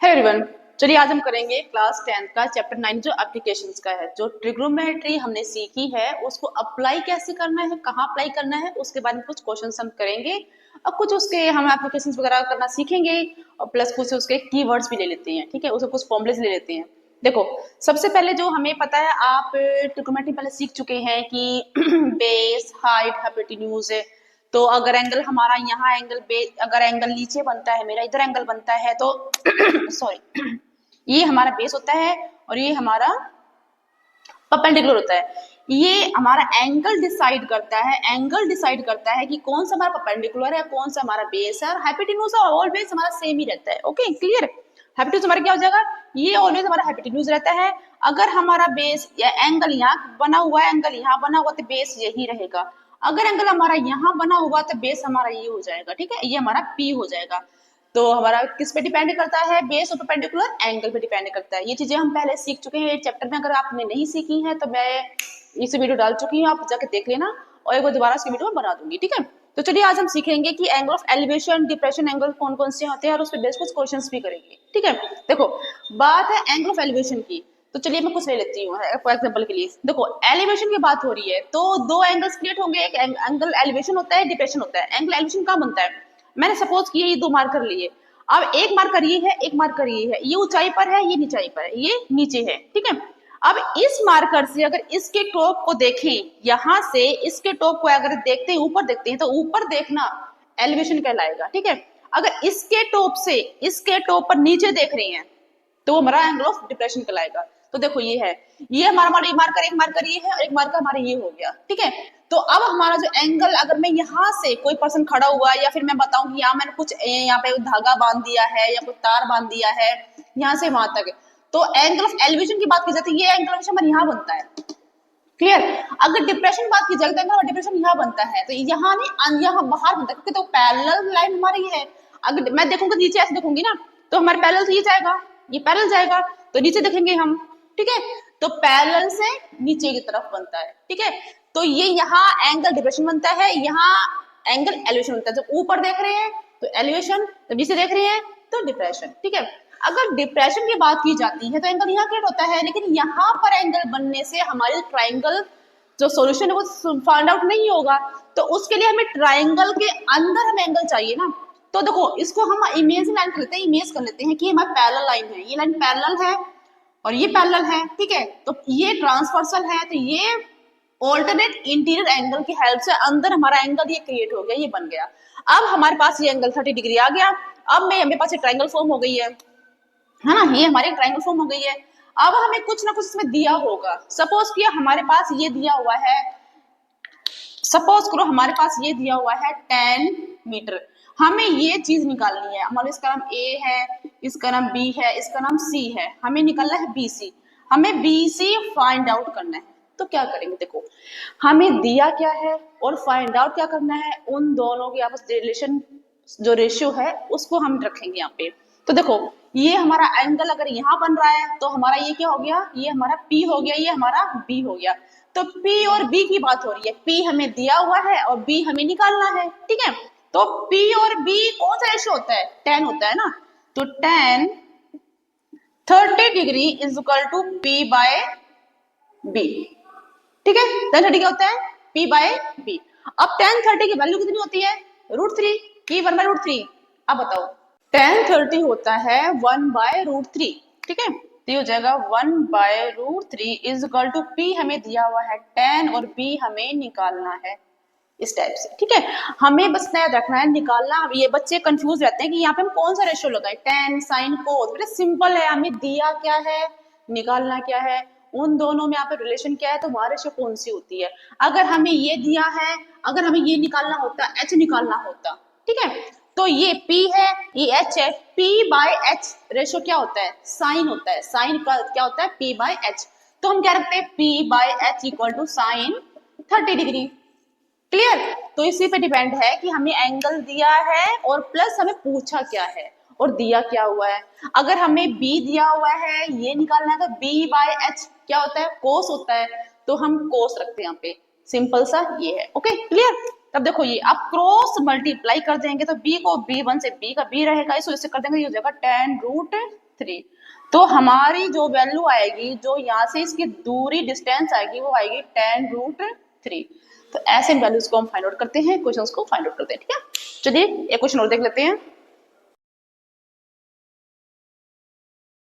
Everyone, चलिए आज हम करेंगे क्लास 10 का चैप्टर 9 जो एप्लीकेशंस का है। जो ट्रिग्नोमेट्री हमने सीखी है उसको अप्लाई कैसे करना है, कहाँ अप्लाई करना है, उसके बारे में कुछ क्वेश्चंस हम करेंगे और कुछ उसके हम एप्लीकेशंस वगैरह करना सीखेंगे और प्लस कुछ उसके कीवर्ड्स भी ले लेते हैं। ठीक है, उसके कुछ फॉर्मूलेस ले लेते हैं। देखो, सबसे पहले जो हमें पता है, आप ट्रिग्नोमेट्री पहले सीख चुके हैं कि बेस, हाइट, हाइपोटेन्यूज है। तो अगर एंगल हमारा यहाँ एंगल अगर एंगल नीचे बनता है, मेरा इधर एंगल बनता है तो सॉरी ये हमारा बेस होता है और ये हमारा परपेंडिकुलर होता है। ये हमारा एंगल डिसाइड करता है कि कौन सा हमारा परपेंडिकुलर है, कौन सा हमारा बेस है। और हाइपोटेन्यूज ऑलवेज हमारा सेम ही रहता है। Okay, clear. हाइपोटेन्यूज हमारा क्या हो जाएगा, ये ऑलवेज हमारा हाइपोटेन्यूज रहता है। अगर हमारा बेस या एंगल यहाँ बना हुआ है, एंगल यहाँ बना हुआ तो बेस यही रहेगा। अगर एंगल हमारा यहाँ बना हुआ तो बेस हमारा ये हो जाएगा। ठीक है, ये हमारा पी हो जाएगा। तो हमारा किस पे डिपेंड करता है, बेस और परपेंडिकुलर एंगल पे डिपेंड करता है। ये चीजें हम पहले सीख चुके हैं चैप्टर में। अगर आपने नहीं सीखी है तो मैं इस वीडियो डाल चुकी हूँ, आप जाके देख लेना और एक बार दोबारा इसकी वीडियो बना दूंगी। ठीक है, तो चलिए आज हम सीखेंगे कि angle of elevation, depression angle कौन कौन से होते हैं और उस पर बेस कुछ क्वेश्चंस भी करेंगे। ठीक है, देखो बात है एंगल ऑफ एलिवेशन की, तो चलिए मैं कुछ ले लेती हूँ फॉर एग्जाम्पल के लिए। देखो, एलिवेशन की बात हो रही है तो दो एंगल्स क्रिएट होंगे, एक एंगल एलिवेशन होता है, डिप्रेशन होता है। एंगल एलिवेशन कहाँ बनता है, मैंने सपोज किया ये दो मार्कर लिए। अब एक मार्कर ये है, एक मार्कर ये है, ये ऊंचाई पर है, ये नीचाई पर है, ये नीचे है। ठीक है, अब इस मार्कर से अगर इसके टॉप को देखें, यहां से इसके टॉप को अगर देखते हैं, ऊपर देखते हैं, तो ऊपर देखना एलिवेशन कहलाएगा। ठीक है, अगर इसके टॉप से इसके टॉप पर नीचे देख रहे हैं तो हमारा एंगल ऑफ डिप्रेशन कहलाएगा। तो देखो ये है, ये हमारा मार्कर, एक मार्कर ये है और एक मार्कर हमारा ये हो गया। ठीक है, तो अब हमारा जो एंगल, अगर मैं यहाँ से कोई पर्सन खड़ा हुआ या फिर मैं बताऊं कि यहाँ मैंने कुछ यहाँ पे धागा बांध दिया है या कुछ तार बांध दिया है यहाँ से वहां तक, तो एंगल ऑफ एलिवेशन की बात की जाती है, ये एंगल ऑफ यहाँ बनता है। क्लियर। अगर डिप्रेशन की बात की जाए तो एंगल ऑफ डिप्रेशन यहाँ बनता है, तो यहाँ नहीं यहाँ बाहर बनता है, क्योंकि तो पैरेलल लाइन हमारी है। अगर मैं देखूंगा नीचे ऐसे देखूंगी ना तो हमारे पैरेलल से ये जाएगा, ये पैरेलल जाएगा तो नीचे देखेंगे हम। ठीक है, तो पैरेलल से नीचे की तरफ बनता है। ठीक है, तो ये यहाँ एंगल डिप्रेशन बनता है, यहाँ एंगल एलिवेशन बनता है। जब ऊपर देख रहे हैं तो एलिवेशन, जब नीचे देख रहे हैं तो डिप्रेशन। ठीक है, अगर डिप्रेशन की बात की जाती है तो एंगल यहाँ क्रिएट होता है, लेकिन यहाँ पर एंगल बनने से हमारे ट्राइंगल जो सॉल्यूशन है वो फाइंड आउट नहीं होगा। तो उसके लिए हमें ट्राइंगल के अंदर हमें एंगल चाहिए ना। तो देखो, इसको हम इमेज लाइन कर लेते हैं, इमेज कर लेते हैं कि हमारी पैरेलल लाइन है, ये लाइन पैरेलल है और ये पैरेलल है। ठीक है, तो ये ट्रांसवर्सल है, तो ये ऑल्टरनेट इंटीरियर एंगल की हेल्प से अंदर हमारा एंगल ये क्रिएट हो गया, ये बन गया। अब हमारे पास ये एंगल 30 डिग्री आ गया। अब मेरे पास ट्राइंगल फॉर्म हो गई है ना, ये हमारी ट्राइंगल फॉर्म हो गई है। अब हमें कुछ ना कुछ इसमें दिया होगा। सपोज किया हमारे पास ये दिया हुआ है, सपोज करो हमारे पास ये दिया हुआ है 10 मीटर। हमें ये चीज निकालनी है। हमारे इसका नाम ए है, इसका नाम बी है, इसका नाम सी है। हमें निकालना है बीसी, हमें बीसी फाइंड आउट करना है। तो क्या करेंगे, देखो हमें दिया क्या है और फाइंड आउट क्या करना है, उन दोनों की आपस रिलेशन जो रेशियो है उसको हम रखेंगे यहाँ पे। तो देखो, ये हमारा एंगल अगर यहाँ बन रहा है तो हमारा ये क्या हो गया, ये हमारा P हो गया, ये हमारा B हो गया। तो P और B की बात हो रही है, P हमें दिया हुआ है और B हमें निकालना है। ठीक है, तो P और B कौन सा रेशियो होता है, 10 होता है ना। तो 10 30 degree is equal to P by B। ठीक है, 10 30 क्या होता है, P बाय B। अब 10 30 की वैल्यू कितनी होती है, √3, P 1/√3। अब बताओ, 10 30 होता है 1/√3। ठीक है, तो ये हो जाएगा 1/√3 इज इक्वल टू P हमें दिया हुआ है 10 और B हमें निकालना है इस टाइप से। ठीक है, हमें बस याद रखना है निकालना। ये बच्चे कंफ्यूज रहते हैं कि यहाँ पे हम कौन सा रेशियो लगाए, टेन साइन कोस। बेटा सिंपल है, हमें दिया क्या है, निकालना क्या है, उन दोनों में यहाँ पे रिलेशन क्या है, तो वहां रेशियो कौन सी होती है। अगर हमें ये दिया है, अगर हमें ये निकालना होता, H निकालना होता, ठीक है, तो ये P है, ये H है। P बाय H रेशियो क्या होता है, साइन होता है। साइन का क्या होता है, P बाय H। तो हम क्या रखते हैं, P बाय H equal to sine 30 degree. Clear. तो इसी पे डिपेंड है कि हमें एंगल दिया है और प्लस हमें पूछा क्या है और दिया क्या हुआ है। अगर हमें B दिया हुआ है, ये निकालना है, तो B बाय H क्या होता है, कोस होता है, तो हम कोस रखते हैं यहाँ पे। सिंपल सा ये है। Okay, clear. तब देखो, ये आप क्रॉस मल्टीप्लाई कर देंगे तो B को B1 से B का B रहेगा, इस वजह से कर देंगे, ये हो जाएगा 10√3। 3। तो हमारी जो वैल्यू आएगी, जो यहाँ से इसकी दूरी डिस्टेंस आएगी, वो आएगी 10√3। तो ऐसे इन वैल्यूज को हम फाइंड आउट करते हैं, क्वेश्चंस को फाइंड आउट करते हैं। ठीक है, चलिए एक क्वेश्चन और देख लेते हैं।